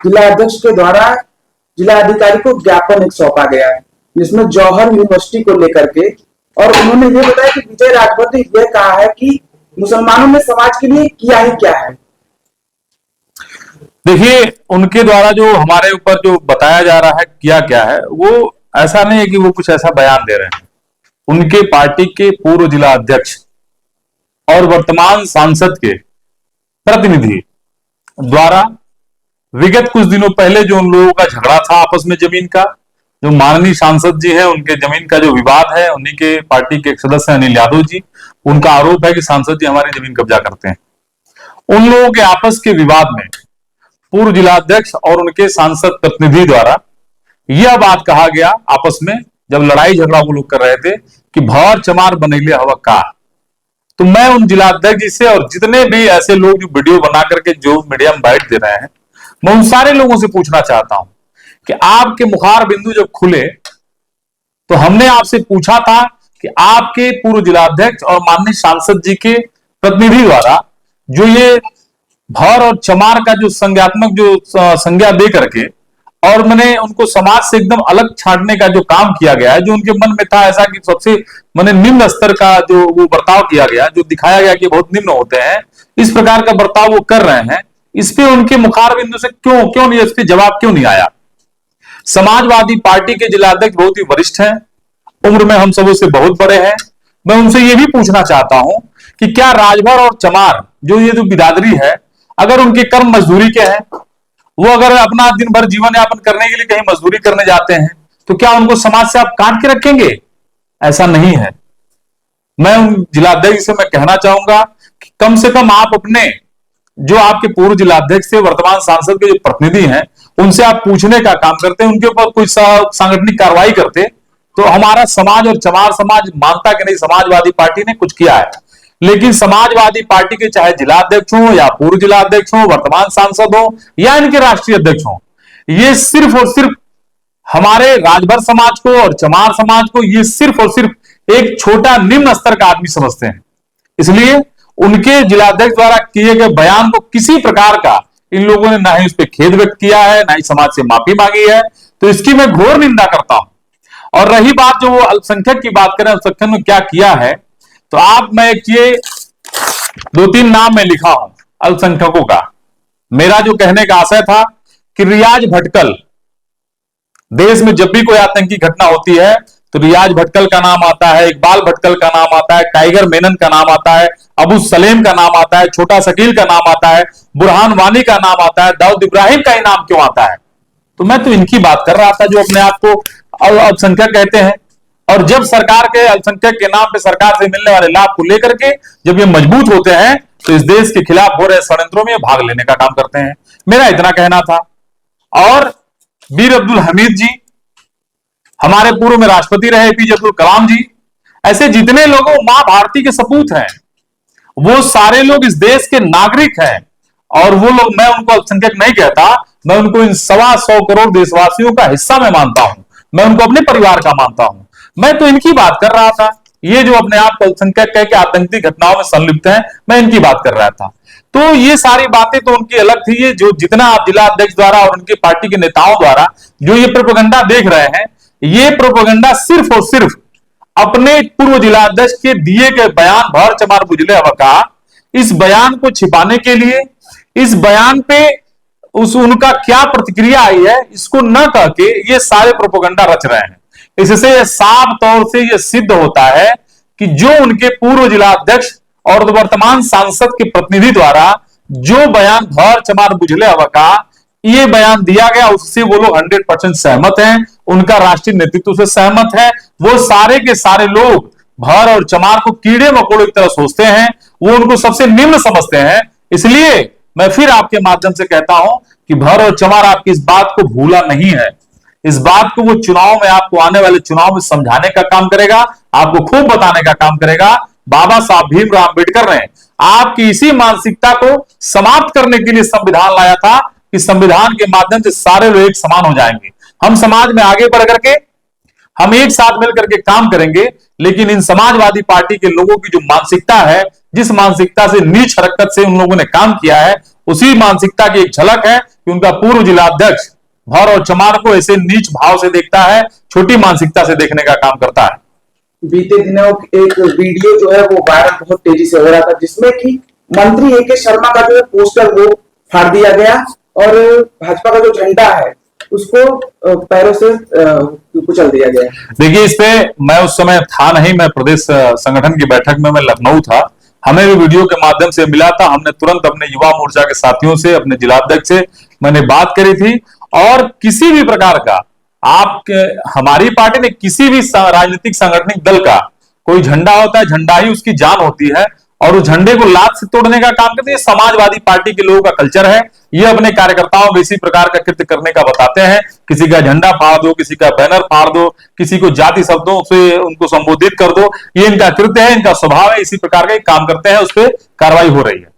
जिला अध्यक्ष के द्वारा जिला अधिकारी को ज्ञापन एक सौंपा गया है, जिसमें जौहर यूनिवर्सिटी को लेकर के, और उन्होंने ये बताया कि विजय राजभर ने यह कहा है कि मुसलमानों ने समाज के लिए किया ही क्या है। देखिए, उनके द्वारा जो हमारे ऊपर जो बताया जा रहा है किया क्या है, वो ऐसा नहीं है कि वो कुछ ऐसा बयान दे रहे हैं। उनके पार्टी के पूर्व जिला अध्यक्ष और वर्तमान सांसद के प्रतिनिधि द्वारा विगत कुछ दिनों पहले जो उन लोगों का झगड़ा था आपस में जमीन का, जो माननीय सांसद जी है उनके जमीन का जो विवाद है, उन्हीं के पार्टी के एक सदस्य अनिल यादव जी, उनका आरोप है कि सांसद जी हमारी जमीन कब्जा करते हैं। उन लोगों के आपस के विवाद में पूर्व जिलाध्यक्ष और उनके सांसद प्रतिनिधि द्वारा यह बात कहा गया आपस में, जब लड़ाई झगड़ा वो लोग कर रहे थे, कि भौर चमार बनैले हवा का। तो मैं उन जिलाध्यक्ष जी से और जितने भी ऐसे लोग जो वीडियो बना करके जो मीडिया में बाइट दे रहे हैं, मैं उन सारे लोगों से पूछना चाहता हूं कि आपके मुखार बिंदु जब खुले तो हमने आपसे पूछा था कि आपके पूर्व जिलाध्यक्ष और माननीय सांसद जी के प्रतिनिधि द्वारा जो ये भौर और चमार का जो संज्ञात्मक जो संज्ञा दे करके और मैंने उनको समाज से एकदम अलग छांटने का जो काम किया गया है, जो उनके मन में था ऐसा कि सबसे मैंने निम्न स्तर का जो वो बर्ताव किया गया, जो दिखाया गया कि बहुत निम्न होते हैं, इस प्रकार का बर्ताव वो कर रहे हैं, इस पे उनके मुखार बिंदु से क्यों नहीं, इस पे जवाब क्यों नहीं आया। समाजवादी पार्टी के जिलाध्यक्ष बहुत ही वरिष्ठ हैं, उम्र में हम सबों से बहुत बड़े हैं। मैं उनसे ये भी पूछना चाहता हूं कि क्या राजभर और चमार जो ये जो बिरादरी है, अगर उनके कर्म मजदूरी के हैं, वो अगर अपना दिन भर जीवन यापन करने के लिए कहीं मजदूरी करने जाते हैं, तो क्या उनको समाज से आप काट के रखेंगे? ऐसा नहीं है। मैं उन जिलाध्यक्ष से मैं कहना चाहूंगा कि कम से कम आप अपने जो आपके पूर्व जिलाध्यक्ष से वर्तमान सांसद के जो प्रतिनिधि हैं, उनसे आप पूछने का काम करते, उनके ऊपर कोई सांगठनिक कार्रवाई करते, तो हमारा समाज और चमार समाज मानता कि नहीं समाजवादी पार्टी ने कुछ किया है। लेकिन समाजवादी पार्टी के चाहे जिलाध्यक्ष हो या पूर्व जिलाध्यक्ष हो, वर्तमान सांसद हो या इनके राष्ट्रीय अध्यक्ष हो, ये सिर्फ और सिर्फ हमारे राजभर समाज को और चमार समाज को ये सिर्फ और सिर्फ एक छोटा निम्न स्तर का आदमी समझते हैं। इसलिए उनके जिलाध्यक्ष द्वारा किए गए बयान को किसी प्रकार का इन लोगों ने ना ही उस पर खेद व्यक्त किया है, ना ही समाज से माफी मांगी है, तो इसकी मैं घोर निंदा करता हूं। और रही बात जो वो अल्पसंख्यक की बात करें, अल्पसंख्यक में क्या किया है, तो आप मैं ये 2-3 नाम में लिखा हूं अल्पसंख्यकों का। मेरा जो कहने का आशय था कि रियाज भटकल, देश में जब भी कोई आतंकी घटना होती है तो रियाज भटकल का नाम आता है, इकबाल भटकल का नाम आता है, टाइगर मेनन का नाम आता है, अबू सलेम का नाम आता है, छोटा शकील का नाम आता है, बुरहान वानी का नाम आता है, दाऊद इब्राहिम का ही नाम क्यों आता है? तो मैं तो इनकी बात कर रहा था जो अपने आप को अल्पसंख्यक कहते हैं। और जब सरकार के अल्पसंख्यक के नाम पे सरकार से मिलने वाले लाभ को लेकर के जब ये मजबूत होते हैं, तो इस देश के खिलाफ हो रहे षड्यंत्रों में भाग लेने का काम करते हैं। मेरा इतना कहना था। और वीर अब्दुल हमीद जी, हमारे पूर्व में राष्ट्रपति रहे एपीजे अब्दुल कलाम जी, ऐसे जितने लोगों मां भारती के सपूत हैं, वो सारे लोग इस देश के नागरिक हैं। और वो लोग, मैं उनको अल्पसंख्यक नहीं कहता, मैं उनको इन 125 करोड़ देशवासियों का हिस्सा में मानता हूं, मैं उनको अपने परिवार का मानता हूं। मैं तो इनकी बात कर रहा था, ये जो अपने आप को अल्पसंख्यक कह के आतंकी घटनाओं में संलिप्त हैं, मैं इनकी बात कर रहा था। तो ये सारी बातें तो उनकी अलग थी। ये जो जितना आप जिला अध्यक्ष द्वारा और उनकी पार्टी के नेताओं द्वारा जो ये प्रोपेगेंडा देख रहे हैं, ये प्रोपेगेंडा सिर्फ और सिर्फ अपने पूर्व जिलाध्यक्ष के दिए गए बयान भौर चमार बुझले हवा का, इस बयान को छिपाने के लिए, इस बयान पे उनका क्या प्रतिक्रिया आई है इसको न कह के ये सारे प्रोपेगेंडा रच रहे हैं। इससे साफ तौर से यह सिद्ध होता है कि जो उनके पूर्व जिलाध्यक्ष और वर्तमान सांसद के प्रतिनिधि द्वारा जो बयान भौर चमार बुझले हवा का ये बयान दिया गया, उससे वो लोग 100% सहमत हैं, उनका राष्ट्रीय नेतृत्व से सहमत है। वो सारे के सारे लोग भौर और चमार को कीड़े मकोड़ों की तरह सोचते हैं, वो उनको सबसे निम्न समझते हैं। इसलिए मैं फिर आपके माध्यम से कहता हूं कि भौर और चमार आपकी इस बात को भूला नहीं है। इस बात को वो चुनाव में, आपको आने वाले चुनाव में समझाने का काम करेगा, आपको खूब बताने का काम करेगा। बाबा साहब भीमराव अंबेडकर ने आपकी इसी मानसिकता को समाप्त करने के लिए संविधान लाया था कि संविधान के माध्यम से सारे लोग एक समान हो जाएंगे। हम समाज में आगे बढ़ करके हम एक साथ मिलकर के काम करेंगे। लेकिन इन समाजवादी पार्टी के लोगों की जो मानसिकता है, जिस मानसिकता से नीच हरकत से उन लोगों ने काम किया है, उसी मानसिकता की एक झलक है कि उनका पूर्व जिला अध्यक्ष भौर और चमार को ऐसे नीच भाव से देखता है, छोटी मानसिकता से देखने का काम करता है। बीते दिनों एक वीडियो जो है वो वायरल बहुत तेजी से हो रहा था, जिसमें कि मंत्री ए के शर्मा का जो है पोस्टर वो फाड़ दिया गया और भाजपा का जो झंडा है उसको पैरों से कुचल दिया गया। देखिए, इस पे मैं उस समय था नहीं, मैं प्रदेश संगठन की बैठक में मैं लखनऊ था। हमें भी वीडियो के माध्यम से मिला था। हमने तुरंत अपने युवा मोर्चा के साथियों से, अपने जिलाध्यक्ष से मैंने बात करी थी और किसी भी प्रकार का हमारी पार्टी ने किसी भी राजनीतिक सांगठनिक दल का कोई झंडा होता है, झंडा ही उसकी जान होती है और उस झंडे को लात से तोड़ने का काम करते हैं। समाजवादी पार्टी के लोगों का कल्चर है, ये अपने कार्यकर्ताओं को इसी प्रकार का कृत्य करने का बताते हैं। किसी का झंडा फाड़ दो, किसी का बैनर फाड़ दो, किसी को जाति शब्दों से उनको संबोधित कर दो, ये इनका कृत्य है, इनका स्वभाव है, इसी प्रकार का काम करते हैं, उस पर कार्रवाई हो रही है।